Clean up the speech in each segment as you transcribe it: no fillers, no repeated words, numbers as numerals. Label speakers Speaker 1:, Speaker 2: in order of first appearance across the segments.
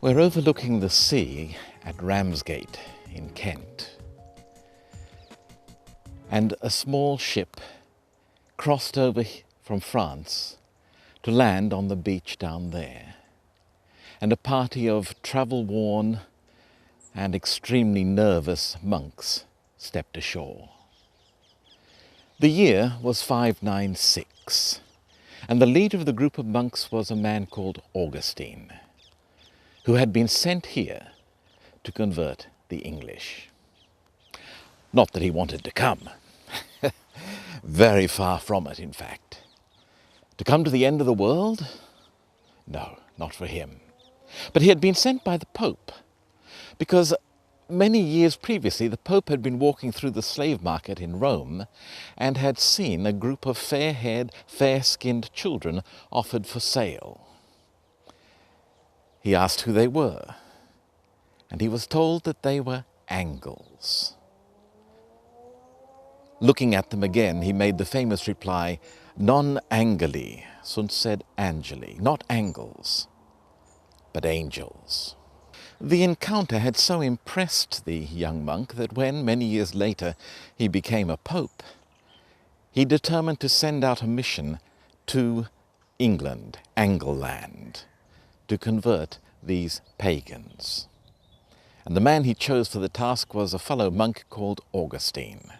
Speaker 1: We're overlooking the sea at Ramsgate in Kent, and a small ship crossed over from France to land on the beach down there, and a party of travel-worn and extremely nervous monks stepped ashore. The year was 596, and the leader of the group of monks was a man called Augustine, who had been sent here to convert the English. Not that he wanted to come. Very far from it, in fact. To come to the end of the world? No, not for him. But he had been sent by the Pope, because many years previously the Pope had been walking through the slave market in Rome and had seen a group of fair-haired, fair-skinned children offered for sale. He asked who they were, and he was told that they were Angles. Looking at them again, he made the famous reply, "Non angeli sunt sed angeli," not angles, but angels. The encounter had so impressed the young monk that when, many years later, he became a pope, he determined to send out a mission to England, Angleland, to convert these pagans. And the man he chose for the task was a fellow monk called Augustine.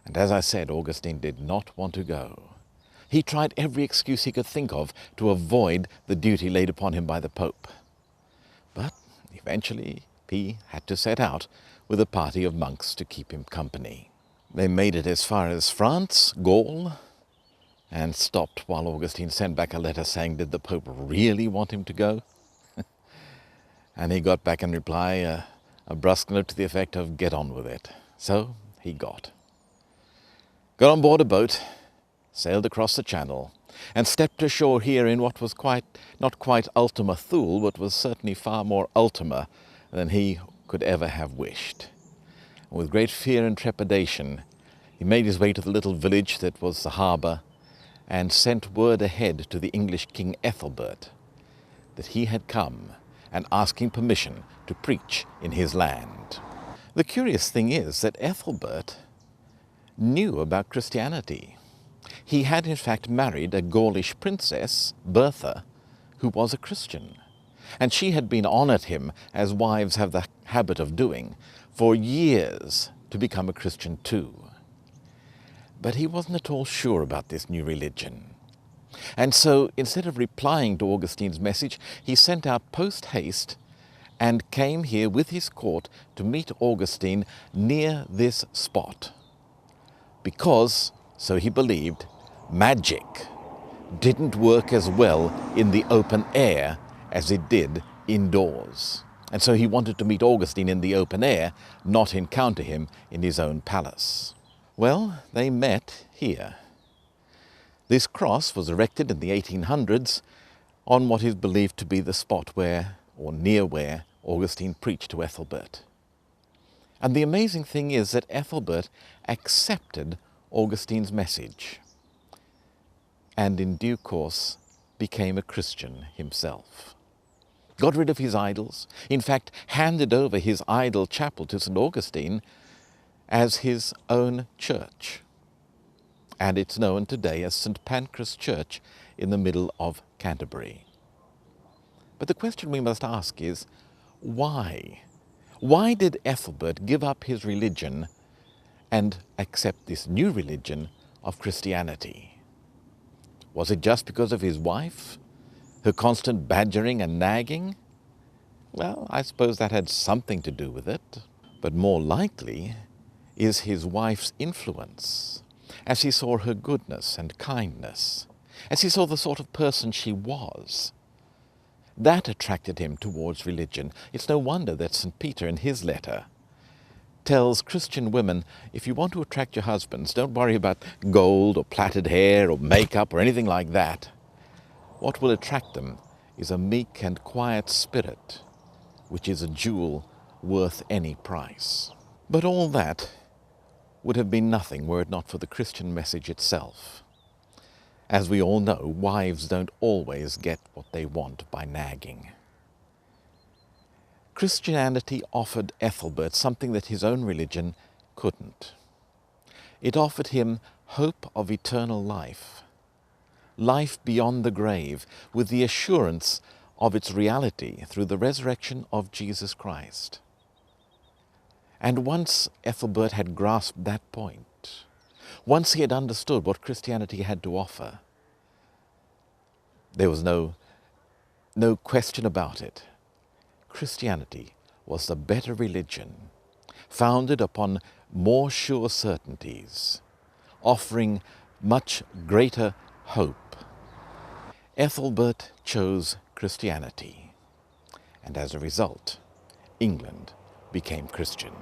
Speaker 1: And as I said, Augustine did not want to go. He tried every excuse he could think of to avoid the duty laid upon him by the Pope. But eventually he had to set out with a party of monks to keep him company. They made it as far as France, Gaul, and stopped while Augustine sent back a letter saying, did the Pope really want him to go? And he got back in reply a brusque note to the effect of, get on with it. So he got on board a boat, sailed across the channel, and stepped ashore here in what was not quite Ultima Thule, but was certainly far more Ultima than he could ever have wished. And with great fear and trepidation, he made his way to the little village that was the harbour, and sent word ahead to the English King Ethelbert that he had come and asking permission to preach in his land. The curious thing is that Ethelbert knew about Christianity. He had in fact married a Gaulish princess, Bertha, who was a Christian, and she had been honoured him, as wives have the habit of doing, for years to become a Christian too. But he wasn't at all sure about this new religion. And so, instead of replying to Augustine's message, he sent out post-haste and came here with his court to meet Augustine near this spot. Because, so he believed, magic didn't work as well in the open air as it did indoors. And so he wanted to meet Augustine in the open air, not encounter him in his own palace. Well, they met here. This cross was erected in the 1800s on what is believed to be the spot where, or near where, Augustine preached to Ethelbert. And the amazing thing is that Ethelbert accepted Augustine's message and in due course became a Christian himself. Got rid of his idols, in fact handed over his idol chapel to St Augustine as his own church. And it's known today as St Pancras Church in the middle of Canterbury. But the question we must ask is, why? Why did Ethelbert give up his religion and accept this new religion of Christianity? Was it just because of his wife, her constant badgering and nagging? Well, I suppose that had something to do with it, but more likely is his wife's influence, as he saw her goodness and kindness, as he saw the sort of person she was. That attracted him towards religion. It's no wonder that St. Peter, in his letter, tells Christian women, if you want to attract your husbands, don't worry about gold or plaited hair or makeup or anything like that. What will attract them is a meek and quiet spirit, which is a jewel worth any price. But all that would have been nothing were it not for the Christian message itself. As we all know, wives don't always get what they want by nagging. Christianity offered Ethelbert something that his own religion couldn't. It offered him hope of eternal life, life beyond the grave, with the assurance of its reality through the resurrection of Jesus Christ. And once Ethelbert had grasped that point, once he had understood what Christianity had to offer, there was no question about it. Christianity was the better religion, founded upon more sure certainties, offering much greater hope. Ethelbert chose Christianity, and as a result, England became Christian.